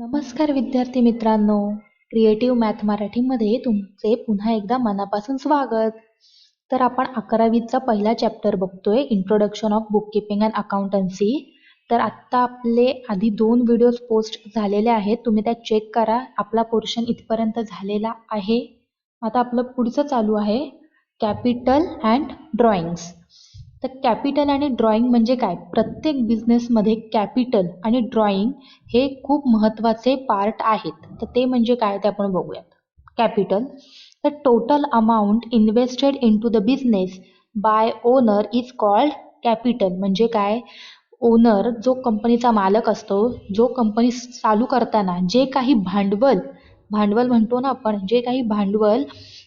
नमस्कार विद्यार्थी मित्रांनो, क्रिएटिव्ह मॅथ मराठीमध्ये तुमचे पुन्हा एकदा मनापासून स्वागत. तर आपण 11वीचा पहिला चॅप्टर बघतोय, introduction of bookkeeping and accountancy. तर आत्ता आपले आधी 2 व्हिडिओज पोस्ट झालेले आहेत, तुम्ही त्या चेक करा. आपला पोर्शन इथपर्यंत झालेला आहे. आता आपलं पुढचं चालू आहे कॅपिटल अँड ड्रॉइंग्स. तर कॅपिटल आणि ड्रॉइंग म्हणजे काय? प्रत्येक बिझनेसमध्ये कॅपिटल आणि ड्रॉइंग हे खूप महत्त्वाचे पार्ट आहेत. तर ते म्हणजे काय ते आपण बघूयात. Capital, the total amount invested in to the business by owner is called capital. म्हणजे काय? ओनर जो कंपनीचा मालक असतो, जो कंपनी चालू करताना जे काही भांडवल म्हणतो ना आपण, जे काही भांडवल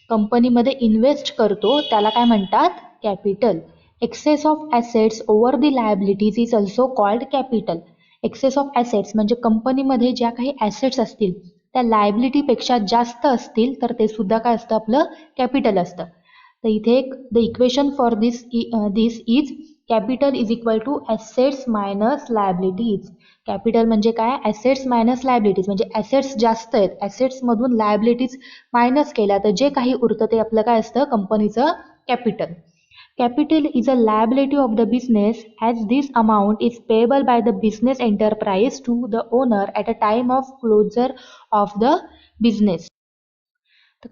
कंपनीमध्ये इन्व्हेस्ट करतो त्याला काय म्हणतात? Capital. Excess of assets over the liabilities is also called capital. Excess of assets म्हणजे कंपनीमध्ये ज्या काही ॲसेट्स असतील त्या लायबिलिटीपेक्षा जास्त असतील तर ते सुद्धा काय असतं? आपलं कॅपिटल असतं. तर इथे the equation for this is capital is equal to assets minus liabilities. Capital म्हणजे काय? Assets minus liabilities. म्हणजे ॲसेट्स जास्त आहेत, ॲसेट्समधून लायबिलिटीज मायनस केल्या तर जे काही उरतं ते आपलं काय असतं? कंपनीचं capital. Capital is a liability of the business as this amount is payable by the business enterprise to the owner at a time of closure of the business. तर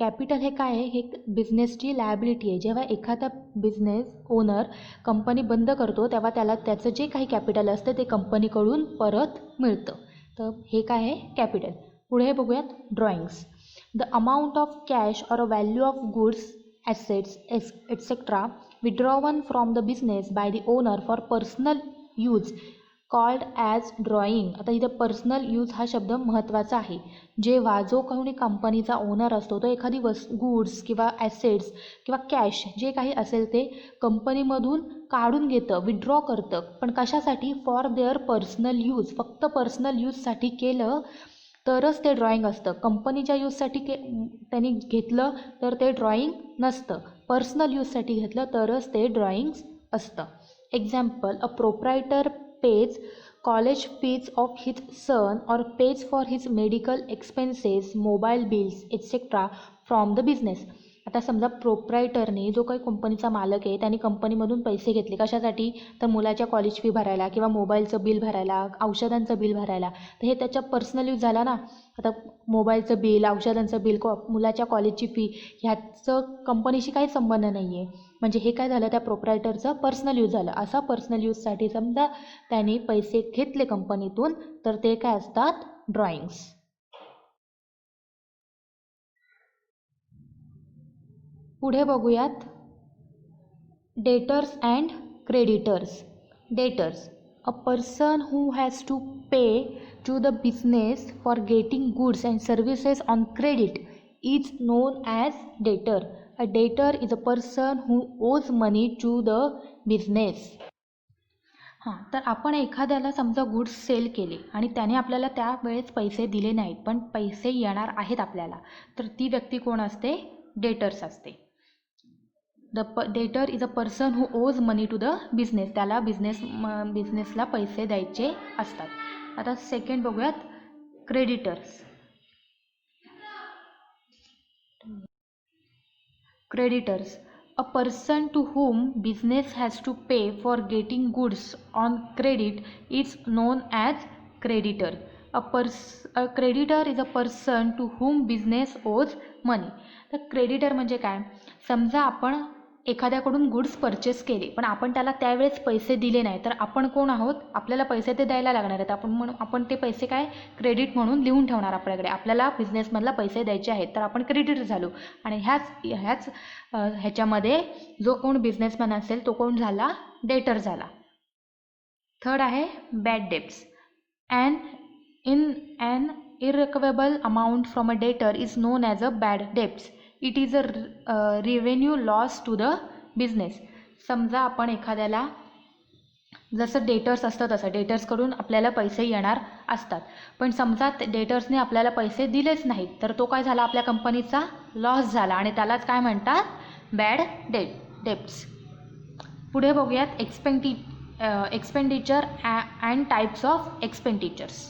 कॅपिटल हे काय आहे? हे बिझनेसची लायबिलिटी आहे. जेव्हा एखादा बिझनेस ओनर कंपनी बंद करतो तेव्हा त्याला त्याचं जे काही कॅपिटल असतं ते कंपनीकडून परत मिळतं. तर हे काय आहे? कॅपिटल. पुढे बघूयात drawings. The amount of cash or a value of goods, assets, etc. withdrawn from the business by the owner for personal use called as drawing. आता इथे पर्सनल यूज हा शब्द महत्त्वाचा आहे. जेव्हा जो कोणी कंपनीचा ओनर असतो तो एखादी गुड्स किंवा ॲसेट्स किंवा कॅश जे काही असेल ते कंपनीमधून काढून घेतं, विड्रॉ करतं. पण कशासाठी? For their personal use. फक्त पर्सनल यूजसाठी केलं तरच ते ड्रॉइंग असतं. कंपनीच्या यूजसाठी त्यांनी घेतलं तर ते ड्रॉइंग नसतं. पर्सनल यूजसाठी घेतलं तरच ते ड्रॉइंग्स असतं. Example, a proprietor pays college fees of his son or pays for his medical expenses, mobile bills etcetera from the business. आता समजा प्रोप्रायटरने, जो काही कंपनीचा मालक आहे, त्यांनी कंपनीमधून पैसे घेतले कशासाठी? तर मुलाच्या कॉलेज फी भरायला किंवा मोबाईलचं बिल भरायला, औषधांचं बिल भरायला. तर हे त्याच्या पर्सनल यूज झाला ना. आता मोबाईलचं बिल, औषधांचं बिल, मुलाच्या कॉलेजची फी ह्याचं कंपनीशी काही संबंध नाही आहे. म्हणजे हे काय झालं? त्या प्रोप्रायटरचं पर्सनल यूज झालं. असा पर्सनल यूजसाठी समजा त्यांनी पैसे घेतले कंपनीतून तर ते काय असतात? ड्रॉइंग्स. पुढे बघूयात debtors and creditors. Debtors, a person who has to pay to the business for getting goods and services on credit is known as debtor. A debtor is a person हू ओज मनी टू द बिझनेस. हां, तर आपण एखाद्याला समजा goods sale केले आणि त्याने आपल्याला त्यावेळेस पैसे दिले नाहीत, पण पैसे येणार आहेत आपल्याला, तर ती व्यक्ती कोण असते? डेटर्स असते. डेटर इज अ पर्सन हू ओज मनी टू द बिझनेस. त्याला बिझनेसला पैसे द्यायचे असतात. आता सेकंड बघूयात creditors. Creditors, a person to whom business has to pay for getting goods on credit is known as creditor. A creditor is a person to whom business owes money. तर creditor म्हणजे काय? समजा आपण एखाद्याकडून goods purchase केले पण आपण त्याला त्यावेळेस पैसे दिले नाही, तर आपण कोण आहोत? आपल्याला पैसे ते द्यायला लागणार आहेत. आपण ते पैसे काय? क्रेडिट म्हणून लिहून ठेवणार आपल्याकडे. आपल्याला बिझनेसमधला पैसे द्यायचे आहेत तर आपण क्रेडिटर झालो. आणि ह्याच्यामध्ये जो कोण बिझनेसमॅन असेल तो कोण झाला? डेटर झाला. थर्ड आहे bad debts. An irrecoverable amount from a debtor is known as a bad debts. It is a revenue loss to the business. समजा आपण एखाद्याला, जसं डेटर्स असतं तसं डेटर्सकडून आपल्याला पैसे येणार असतात, पण समजा डेटर्सने आपल्याला पैसे दिलेच नाहीत तर तो काय झाला? आपल्या कंपनीचा लॉस झाला आणि त्यालाच काय म्हणतात? Bad debts. पुढे बघूयात expenditure and types of expenditures.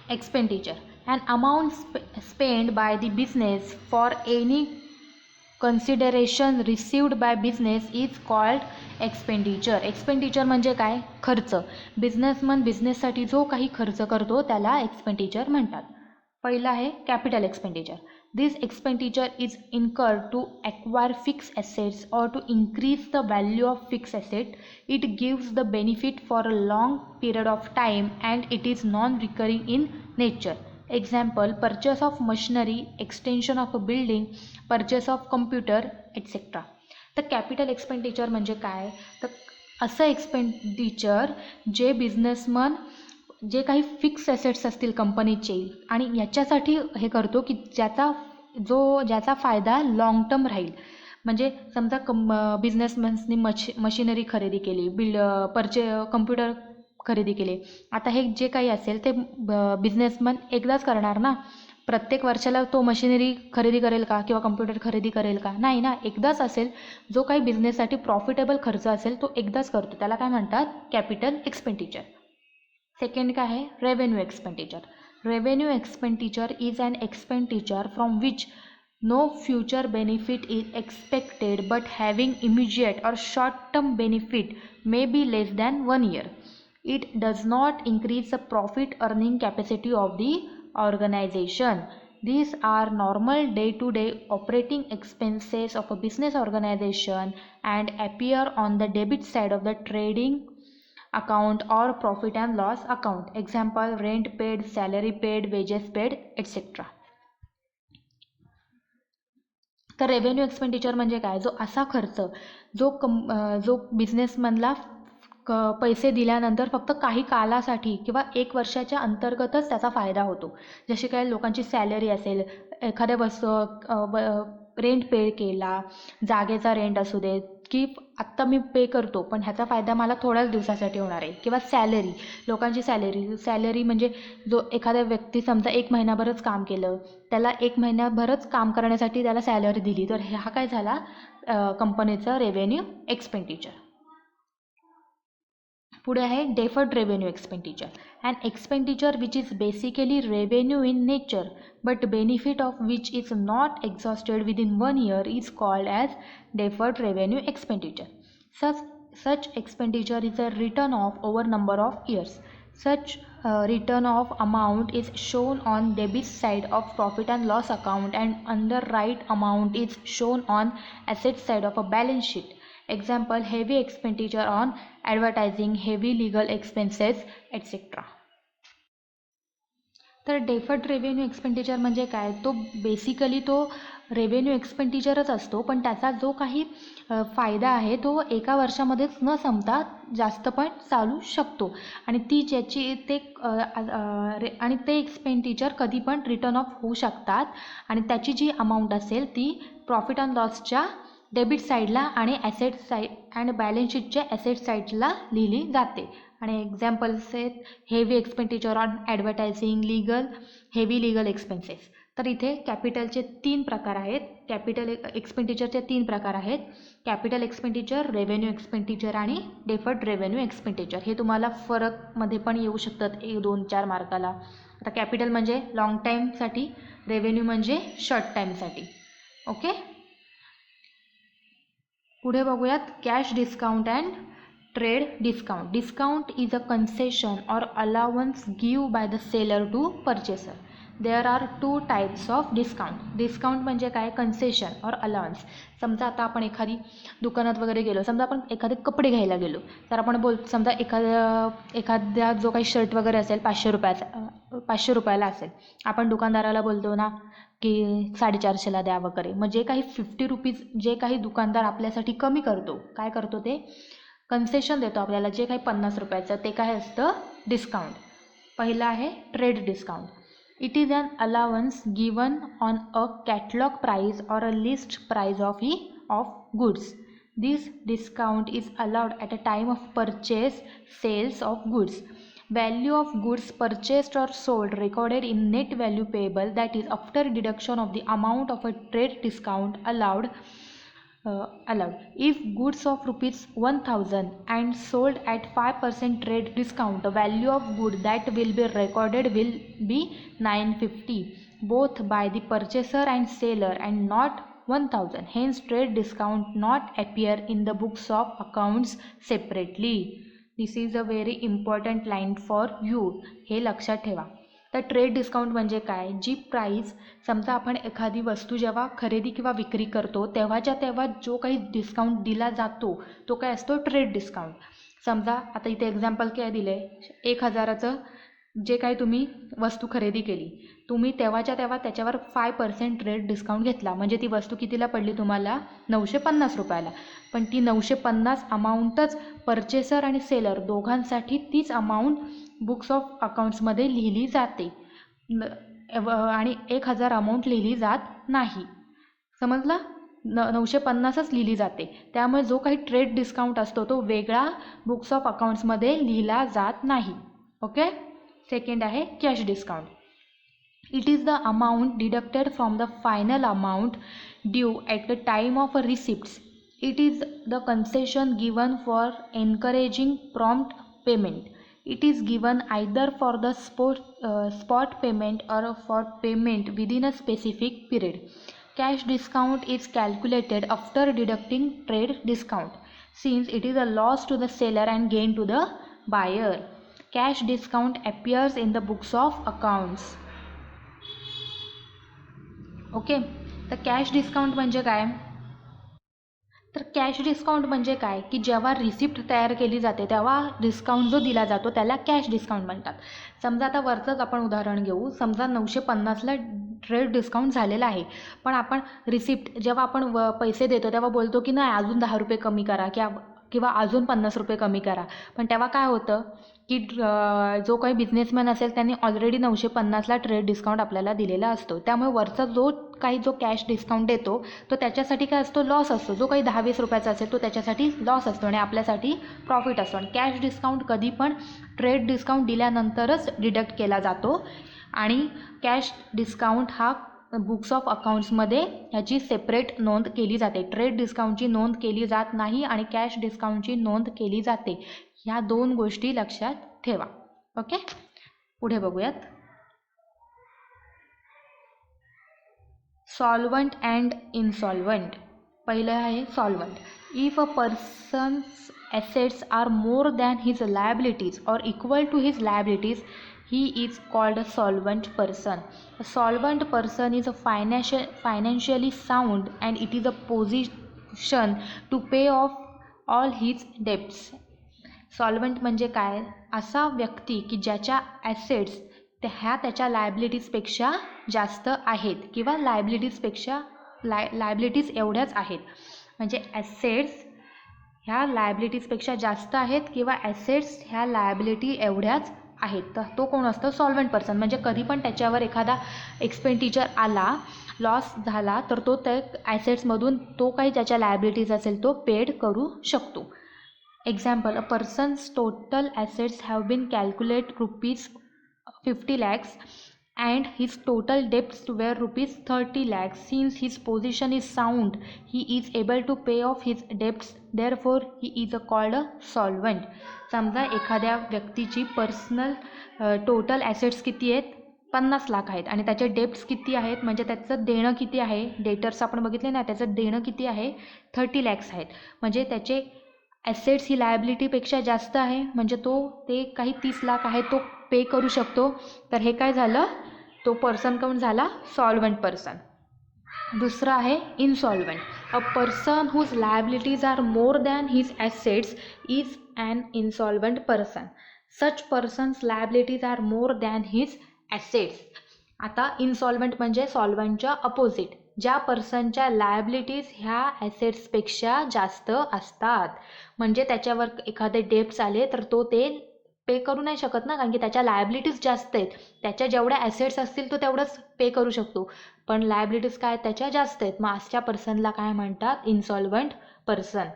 Expenditure, an amount spent by the business for any consideration received by business is called expenditure. Expenditure म्हणजे काय? खर्च. बिझनेसमन बिझनेससाठी जो काही खर्च करतो त्याला एक्सपेंडिचर म्हणतात. पहिला आहे capital expenditure. This expenditure is incurred to acquire fixed assets or to increase the value of fixed asset. It gives the benefit for a long period of time and it is non-recurring in nature. Example, purchase of machinery, extension of a building, purchase of computer, etc. तर capital expenditure म्हणजे काय? तर असं expenditure जे businessman जे काही fix assets असतील कंपनीचे आणि याच्यासाठी हे करतो की ज्याचा फायदा लाँग टर्म राहील. म्हणजे समजा बिझनेसमॅन्सनी मशिनरी खरेदी केली, कम्प्युटर खरेदी केले. आता हे जे काही असेल ते बिझनेसमॅन एकदाच करणार ना. प्रत्येक वर्षाला तो मशिनरी खरेदी करेल का किंवा कम्प्युटर खरेदी करेल का? नाही ना. एकदाच असेल. जो काही बिझनेससाठी प्रॉफिटेबल खर्च असेल तो एकदाच करतो. त्याला काय म्हणतात? Capital expenditure. सेकंड काय आहे? Revenue expenditure. Revenue expenditure is an expenditure from which no future benefit is expected but having immediate or short term benefit may be less than 1 year. It does not increase the profit earning capacity of the organization. These are normal day-to-day operating expenses of a business organization and appear on the debit side of the trading account or profit and loss account. Example, rent paid, salary paid, wages paid, etc. तर revenue expenditure म्हणजे काय? जो असा खर्च जो बिझनेसमॅनला पैसे दिल्यानंतर फक्त काही कालासाठी किंवा 1 वर्षाच्या अंतर्गतच त्याचा फायदा होतो. जशी काय लोकांची सॅलरी असेल, एखाद्या रेंट पे केला, जागेचा रेंट असू दे की आत्ता मी पे करतो पण ह्याचा फायदा मला थोड्याच दिवसासाठी होणार आहे. किंवा लोकांची सॅलरी म्हणजे जो एखाद्या व्यक्ती समजा 1 महिनाभरच काम केलं, त्याला 1 महिन्याभरच काम करण्यासाठी त्याला सॅलरी दिली, तर हा काय झाला? कंपनीचा रेव्हेन्यू एक्सपेंडिचर. पुढे आहे deferred revenue expenditure. An expenditure which is basically revenue in nature but benefit of which is not exhausted within 1 year is called as deferred revenue expenditure. Such expenditure is a return off over number of years. Such return off amount is shown on debit side of profit and loss account and underwrite amount is shown on asset side of a balance sheet. Example, heavy expenditure on advertising, heavy legal expenses, etc. तर deferred revenue expenditure म्हणजे काय? तो basically तो revenue एक्सपेंडिचरच असतो पण त्याचा जो काही फायदा आहे तो 1 वर्षामध्येच न संपता जास्त पण चालू शकतो आणि ते एक्सपेंडिचर कधी पण रिटर्न ऑफ होऊ शकतात आणि त्याची जी अमाऊंट असेल ती प्रॉफिट अँड लॉसच्या डेबिट साईडला आणि ॲसेट साईड आणि बॅलन्स शीटच्या ॲसेट साईडला लिहिली जाते. आणि एक्झाम्पल्स आहेत heavy expenditure on advertising, heavy legal expenses. तर इथे कॅपिटलचे 3 प्रकार आहेत. कॅपिटल एक्सपेंडिचरचे 3 प्रकार आहेत. कॅपिटल एक्सपेंडिचर, रेव्हेन्यू एक्सपेंडिचर आणि डेफर्ड रेव्हेन्यू एक्सपेंडिचर. हे तुम्हाला फरकमध्ये पण येऊ शकतात 1, 2, 4 मार्काला. आता कॅपिटल म्हणजे लॉंग टाईमसाठी, रेव्हेन्यू म्हणजे शॉर्ट टाईमसाठी. ओके. पुढे बघूयात cash discount and trade discount. Discount is a concession or allowance give by the seller to purchaser. There are 2 types of discount. Discount म्हणजे काय? Concession or allowance. समजा आता आपण एखादी दुकानात वगैरे गेलो, समजा आपण एखादे कपडे घ्यायला गेलो, तर आपण समजा एखाद्या जो काही शर्ट वगैरे असेल 500 रुपयाला असेल, आपण दुकानदाराला बोलतो ना की 450ला द्या वगैरे. मग जे काही 50 रुपीज जे काही दुकानदार आपल्यासाठी कमी करतो, काय करतो ते? कन्सेशन देतो आपल्याला. जे काही 50 रुपयाचं ते काय असतं? डिस्काउंट. पहिला आहे trade discount. It is an allowance given on a catalog price or a list price of goods. This discount is allowed at a time of purchase, sales of goods. Value of goods purchased or sold recorded in net value payable, that is after deduction of the amount of a trade discount allowed allowed. If goods of rupees 1000 and sold at 5% trade discount, the value of good that will be recorded will be 950 both by the purchaser and seller and not 1000. Hence trade discount not appear in the books of accounts separately. This is a very important line for you. हे लक्षात ठेवा. तर trade discount म्हणजे काय, जी price समजा आपण एखादी वस्तू जेव्हा खरेदी किंवा विक्री करतो तेव्हाच्या तेव्हा जो काही डिस्काउंट दिला जातो तो काय असतो, ट्रेड डिस्काउंट. समजा आता इथे एक्झाम्पल काय दिलं आहे, 1000चं जे काही तुम्ही वस्तू खरेदी केली, तुम्ही तेव्हाच्या तेव्हा त्याच्यावर 5% ट्रेड डिस्काउंट घेतला, म्हणजे ती वस्तू कितीला पडली तुम्हाला, 950 रुपयाला. पण ती 950 अमाऊंटच परचेसर आणि सेलर दोघांसाठी तीच अमाऊंट बुक्स ऑफ अकाउंट्समध्ये लिहिली जाते आणि 1000 अमाऊंट लिहिली जात नाही. समजला, 950च लिहिली जाते. त्यामुळे जो काही ट्रेड डिस्काउंट असतो तो वेगळा बुक्स ऑफ अकाउंट्समध्ये लिहिला जात नाही. ओके. सेकंड आहे cash discount. It is the amount deducted from the final amount due at the time of receipts. It is the concession given for encouraging prompt payment. It is given either for the spot payment or for payment within a specific period. Cash discount is calculated after deducting trade discount, since it is a loss to the seller and gain to the buyer. Cash discount appears in the books of accounts. Okay. तर cash discount म्हणजे काय, तर cash discount म्हणजे काय की जेव्हा receipt तयार केली जाते तेव्हा डिस्काउंट जो दिला जातो त्याला कॅश डिस्काउंट म्हणतात. समजा आता वरचंच आपण उदाहरण घेऊ. समजा 950ला ट्रेड डिस्काउंट झालेला आहे, पण आपण रिसिप्ट जेव्हा आपण पैसे देतो तेव्हा बोलतो की नाही अजून 10 रुपये कमी करा किंवा अजून 50 रुपये कमी करा. पण तेव्हा काय होतं की जो काही बिझनेसमॅन असेल त्यांनी ऑलरेडी 950ला ट्रेड डिस्काउंट आपल्याला दिलेला असतो. त्यामुळे वरचा जो कॅश डिस्काउंट देतो तो त्याच्यासाठी काय असतो, लॉस असतो. जो काही 10-20 रुपयाचा असेल तो त्याच्यासाठी लॉस असतो आणि आपल्यासाठी प्रॉफिट असतो. आणि कॅश डिस्काउंट कधी पण ट्रेड डिस्काउंट दिल्यानंतरच डिडक्ट केला जातो आणि कॅश डिस्काउंट हा बुक्स ऑफ अकाउंट्समध्ये याची सेपरेट नोंद केली जाते. ट्रेड डिस्काउंटची नोंद केली जात नाही आणि कॅश डिस्काउंटची नोंद केली जाते. ह्या दोन गोष्टी लक्षात ठेवा. ओके. पुढे बघूयात. Solvent and insolvent. पहिलं आहे solvent. If a person's assets are more than his liabilities or equal to his liabilities, he is called a solvent person. A solvent person is a financially sound and it is a position to pay off all his debts. Solvent म्हणजे काय, असा व्यक्ती की ज्याच्या assets त्याच्या लायबिलिटीजपेक्षा जास्त आहेत किंवा लायबिलिटीज एवढ्याच आहेत. म्हणजे ॲसेट्स ह्या लायबिलिटीजपेक्षा जास्त आहेत किंवा ॲसेट्स ह्या लायबिलिटी एवढ्याच आहेत. तर तो कोण असतो, सॉल्वंट पर्सन. म्हणजे कधी पण त्याच्यावर एखादा एक्सपेंडिचर आला, लॉस झाला तर तो त्या ॲसेट्समधून तो काही ज्याच्या लायबिलिटीज असेल तो पेड करू शकतो. Example, a person's total assets have been calculate ₹50 lakhs and his total debts were ₹30 lakhs. Since his position is sound, he is able to pay off his debts. Therefore, he is called a solvent. समजा एखाद्या व्यक्तीची personal total assets किती आहेत, 50 लाख आहेत आणि त्याचे debts किती आहेत, म्हणजे त्याचं देणं किती आहे, डेटर्स आपण बघितले ना, त्याचं देणं किती आहे, 30 lakhs आहेत. म्हणजे त्याचे ॲसेट्स ही लायबिलिटीपेक्षा जास्त आहे, म्हणजे ते काही 30 लाख आहे तो पे करू शकतो. तर हे काय झालं, तो पर्सन कोण झाला, सॉल्वंट पर्सन. दुसरं आहे insolvent. A person whose liabilities are more than his assets is an insolvent person. Such persons liabilities are more than his assets. आता इनसॉल्वंट म्हणजे सॉल्वंटच्या अपोजिट. ज्या पर्सनच्या लायबिलिटीज ह्या ॲसेट्सपेक्षा जास्त असतात, म्हणजे त्याच्यावर एखादे डेब्ट्स आले तर तो ते पे करू नाही शकत ना, कारण की त्याच्या लायबिलिटीज जास्त आहेत. त्याच्या जेवढ्या ॲसेट्स असतील तो तेवढंच पे करू शकतो, पण लायबिलिटीज काय त्याच्या जास्त आहेत. मग अशा पर्सनला काय म्हणतात, इनसॉल्वंट पर्सन.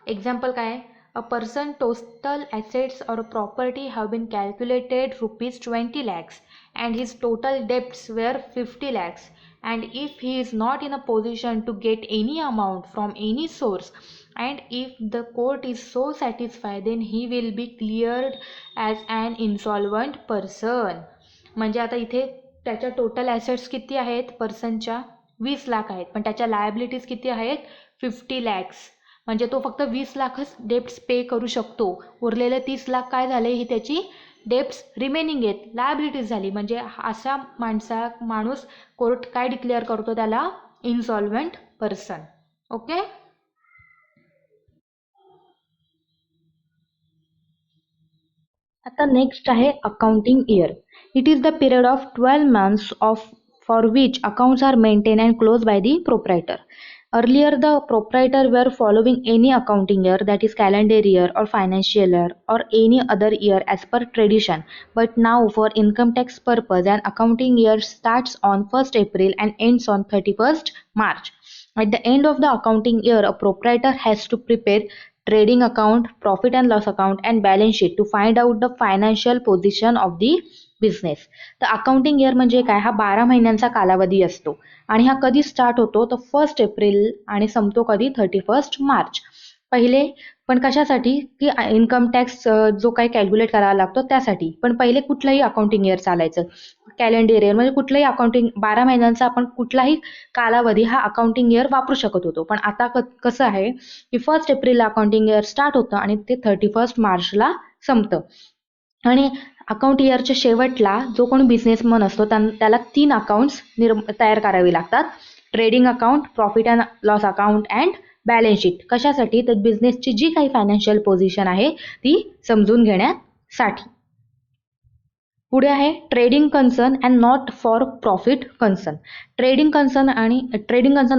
एक्झाम्पल काय, a person total assets or property have been calculated ₹20 lakhs and his total debts were 50 lakhs. and if he is not in a position to get any amount from any source, and if the court is so satisfied, then he will be cleared as an insolvent person. म्हणजे आता इथे त्याच्या total assets किती आहेत पर्सनच्या 20 लाख आहेत, पण त्याच्या liabilities किती आहेत 50 lakhs. म्हणजे तो फक्त 20 लाखच डेप्ट्स पे करू शकतो. उरलेले 30 लाख काय झाले, ही त्याची डेप्ट्स रिमेनिंग आहेत, लायबिलिटीज झाली. म्हणजे अशा माणूस कोर्ट काय डिक्लेअर करतो, त्याला इन्सॉल्व्हेंट पर्सन. ओके. आता नेक्स्ट आहे accounting year. It is the period of 12 months for which accounts are maintained and closed by the proprietor. Earlier, the proprietor were following any accounting year, that is calendar year or financial year or any other year as per tradition. But now, for income tax purpose, an accounting year starts on 1st April and ends on 31st March. At the end of the accounting year, a proprietor has to prepare trading account, profit and loss account and balance sheet to find out the financial position of the business. तर accounting year म्हणजे काय, हा 12 महिन्यांचा कालावधी असतो आणि हा कधी स्टार्ट होतो तर 1st एप्रिल आणि संपतो कधी 31st मार्च. पहिले पण कशासाठी की इन्कम टॅक्स जो काही कॅल्क्युलेट करावा लागतो त्यासाठी. पण पहिले कुठलंही अकाउंटिंग इयर चालायचं, कॅलेंडर इयर म्हणजे कुठलंही अकाउंटिंग 12 महिन्यांचा आपण कुठलाही कालावधी हा अकाउंटिंग इयर वापरू शकत होतो. पण आता कसं आहे की 1st एप्रिलला अकाउंटिंग इयर स्टार्ट होतं आणि ते 31st मार्चला संपतं. आणि अकाउंट इयरच्या शेवटला जो कोणी बिझनेसमन असतो त्याला 3 अकाउंट्स तयार करावे लागतात. Trading account, profit and loss account and balance sheet. कशासाठी तर बिझनेसची जी काही फायनान्शियल पोझिशन आहे ती समजून घेण्यासाठी. पुढे आहे trading concern and not for profit concern. Trading concern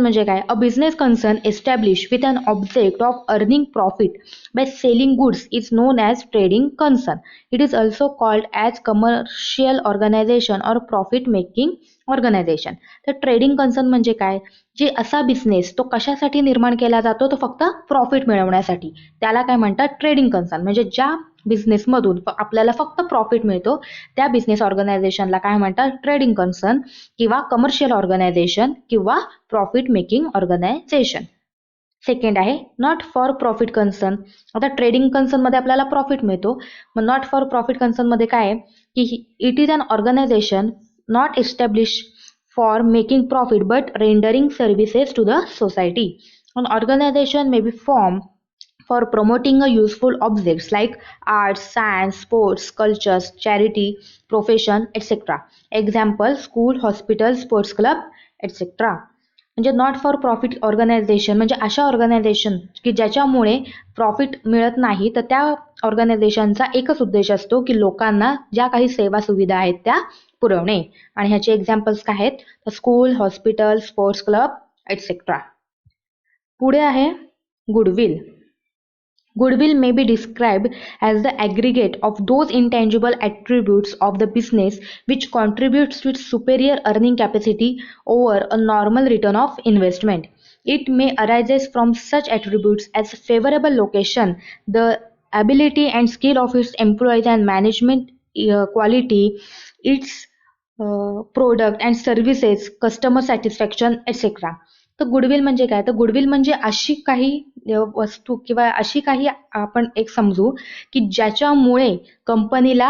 म्हणजे काय, a business concern establish with an object of earning profit by selling goods is known as trading concern. It is also called as commercial organisation or profit making organisation. तर trading concern म्हणजे काय, जे असा business तो कशासाठी निर्माण केला जातो, तो फक्त प्रॉफिट मिळवण्यासाठी, त्याला काय म्हणतात ट्रेडिंग कन्सर्न. म्हणजे ज्या बिझनेसमधून आपल्याला फक्त प्रॉफिट मिळतो त्या बिझनेस ऑर्गनायझेशनला काय म्हणतात ट्रेडिंग कन्सर्न किंवा कमर्शियल ऑर्गनायझेशन किंवा प्रॉफिट मेकिंग ऑर्गनायझेशन. सेकंड आहे नॉट फॉर प्रॉफिट कन्सर्न. आता ट्रेडिंग कन्सर्न मध्ये आपल्याला प्रॉफिट मिळतो, मग नॉट फॉर प्रॉफिट कन्सर्न मध्ये काय आहे की it is an organisation not establish for making profit but rendering services to the society. An organization may be formed for promoting a useful objects like arts, science, sports, cultures, charity, profession, etc. Example, school, hospital, sports club, etc. म्हणजे not for profit organisation म्हणजे अशा organisation की ज्याच्यामुळे profit मिळत नाही, तर त्या ऑर्गनायझेशनचा एकच उद्देश असतो की लोकांना ज्या काही सेवा सुविधा आहेत त्या पुरवणे. आणि ह्याचे एक्झाम्पल्स काय आहेत तर school, hospital, sports club etcetera. पुढे आहे goodwill. Goodwill may be described as the aggregate of those intangible attributes of the business which contributes to its superior earning capacity over a normal return of investment. It may arise from such attributes as favorable location, the ability and skill of its employees and management quality, its product and services, customer satisfaction, etc. तर goodwill म्हणजे काय, तर goodwill म्हणजे अशी काही वस्तू किंवा अशी काही आपण एक समजू की ज्याच्यामुळे कंपनीला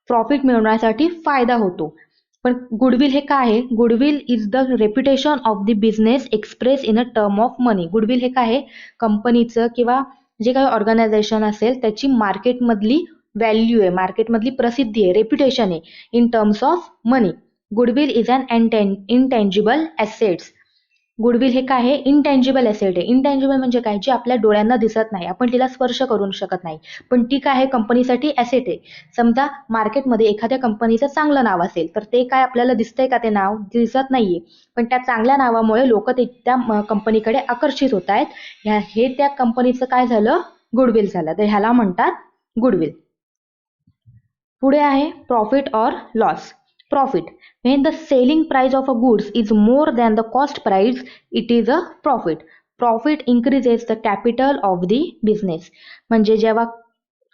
प्रॉफिट मिळवण्यासाठी फायदा होतो. पण गुडविल हे काय आहे, goodwill is the reputation of the business express in a term of money. Goodwill हे काय आहे, कंपनीचं किंवा जे काही ऑर्गनायझेशन असेल त्याची मार्केटमधली व्हॅल्यू आहे, मार्केटमधली प्रसिद्धी आहे, रेप्युटेशन आहे in terms of money. Goodwill is an intangible assets. Goodwill हे काय आहे, इनटेंजिबल ॲसेट आहे. इनटेंजिबल म्हणजे काय, जे आपल्या डोळ्यांना दिसत नाही, आपण तिला स्पर्श करू शकत नाही, पण ती काय आहे कंपनीसाठी ॲसेट आहे. समजा मार्केटमध्ये एखाद्या कंपनीचं चांगलं नाव असेल तर ते काय आपल्याला दिसतंय का, ते नाव दिसत नाहीये, पण त्या चांगल्या नावामुळे लोक त्या कंपनीकडे आकर्षित होत आहेत. हे त्या कंपनीचं काय झालं, गुडविल झालं, तर ह्याला म्हणतात गुडविल. पुढे आहे profit or loss. Profit. When the selling price of a goods is more than the cost price, it is a profit. Profit increases the capital of the business. म्हणजे जेव्हा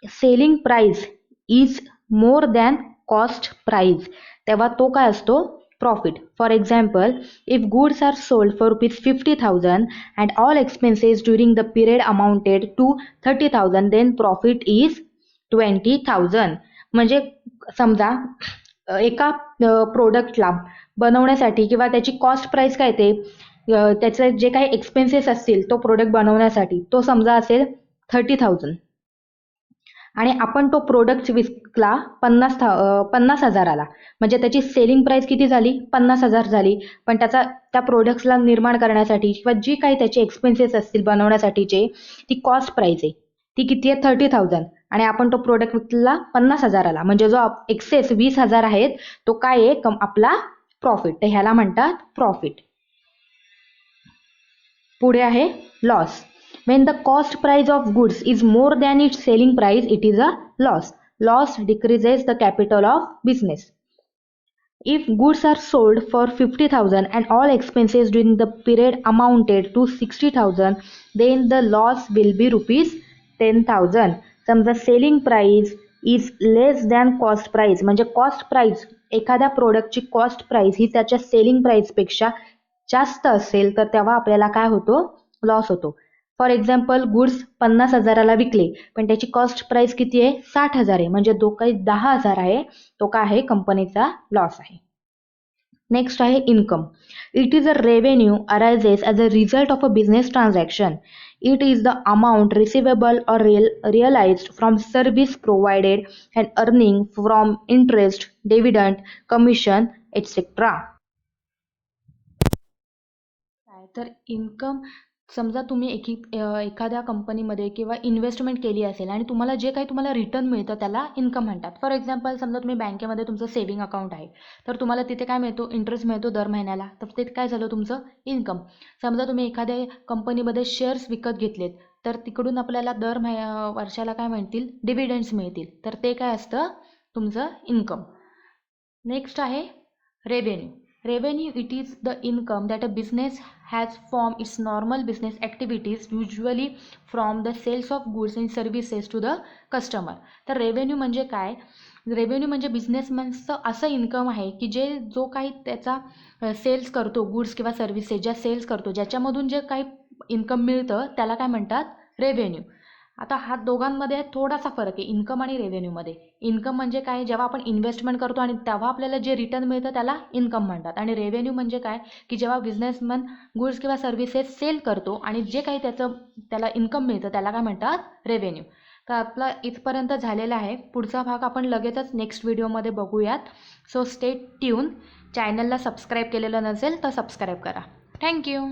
selling price is more than cost price तेव्हा तो काय असतो profit. For example, if goods are sold for rupees 50,000 and all expenses during the period amounted to 30,000, then profit is 20,000. म्हणजे समजा एका प्रोडक्टला बनवण्यासाठी किंवा त्याची कॉस्ट प्राइस काय ते त्याचे जे काही एक्सपेन्सेस असतील तो प्रोडक्ट बनवण्यासाठी तो समजा असेल 30,000 आणि आपण तो प्रोडक्ट विकला 50,000ला, म्हणजे त्याची सेलिंग प्राइस किती झाली 50,000 झाली. पण त्या प्रोडक्ट्सला निर्माण करण्यासाठी किंवा जी काही त्याचे एक्सपेन्सेस असतील बनवण्यासाठीचे ती कॉस्ट प्राइस आहे ती किती आहे 30,000 आणि आपण तो प्रोडक्ट विकला 50,000ला, म्हणजे जो एक्सेस 20,000 आहेत तो काय आहे आपला प्रॉफिट. तर ह्याला म्हणतात प्रॉफिट. पुढे आहे loss. When the cost price of goods is more than its selling price, it is a loss. Loss decreases the capital of business. If goods are sold for 50,000 and all expenses during the period amounted to 60,000, then the loss will be rupees 10,000. समजा selling price is less than cost price, म्हणजे cost price एखाद्या प्रोडक्टची cost price ही त्याच्या selling प्राइसपेक्षा जास्त असेल तर तेव्हा आपल्याला काय होतो लॉस होतो. फॉर एक्झाम्पल गुड्स 50,000ला विकले पण त्याची कॉस्ट प्राइस किती आहे 60,000 आहे, म्हणजे जो काही 10,000 आहे तो काय आहे कंपनीचा लॉस आहे. नेक्स्ट आहे income. It is a revenue arises as a result of a business transaction. It is the amount receivable or realized from service provided and earning from interest, dividend, commission, etc. तर income समजा तुम्ही एखाद्या कंपनीमध्ये किंवा investment केली असेल आणि तुम्हाला जे काही तुम्हाला रिटर्न मिळतं त्याला इन्कम म्हणतात. फॉर एक्झाम्पल समजा तुम्ही बँकेमध्ये तुमचं सेव्हिंग अकाउंट आहे तर तुम्हाला तिथे काय मिळतो इंटरेस्ट मिळतो दर महिन्याला, तर ते काय झालं तुमचं इन्कम. समजा तुम्ही एखाद्या कंपनीमध्ये शेअर्स विकत घेतलेत तर तिकडून आपल्याला दर वर्षाला काय मिळतील डिव्हिडंड्स मिळतील, तर ते काय असतं तुमचं इन्कम. नेक्स्ट आहे revenue. Revenue, it is the income that a business has from its normal business activities, usually from the sales of goods and services to the customer. तर रेव्हेन्यू म्हणजे काय, रेव्हेन्यू म्हणजे बिझनेसमॅनचं असं इन्कम आहे की जो काही त्याचा सेल्स करतो गुड्स किंवा सर्व्हिसेस ज्या सेल्स करतो ज्याच्यामधून जे काही इन्कम मिळतं त्याला काय म्हणतात रेव्हेन्यू. आता हा दोघांमध्ये थोडासा फरक आहे इन्कम आणि रेव्हेन्यूमध्ये. इन्कम म्हणजे काय जेव्हा आपण इन्व्हेस्टमेंट करतो आणि तेव्हा आपल्याला जे रिटर्न मिळतं त्याला इन्कम म्हणतात. आणि रेव्हेन्यू म्हणजे काय की जेव्हा बिझनेसमॅन गुड्स किंवा सर्व्हिसेस सेल करतो आणि जे काही त्याला इन्कम मिळतं त्याला काय म्हणतात रेव्हेन्यू. तर आपला इथपर्यंत झालेला आहे. पुढचा भाग आपण लगेचच नेक्स्ट व्हिडिओमध्ये बघूयात. So stay tune. चॅनलला सबस्क्राईब केलेलं नसेल तर सबस्क्राईब करा. थँक्यू.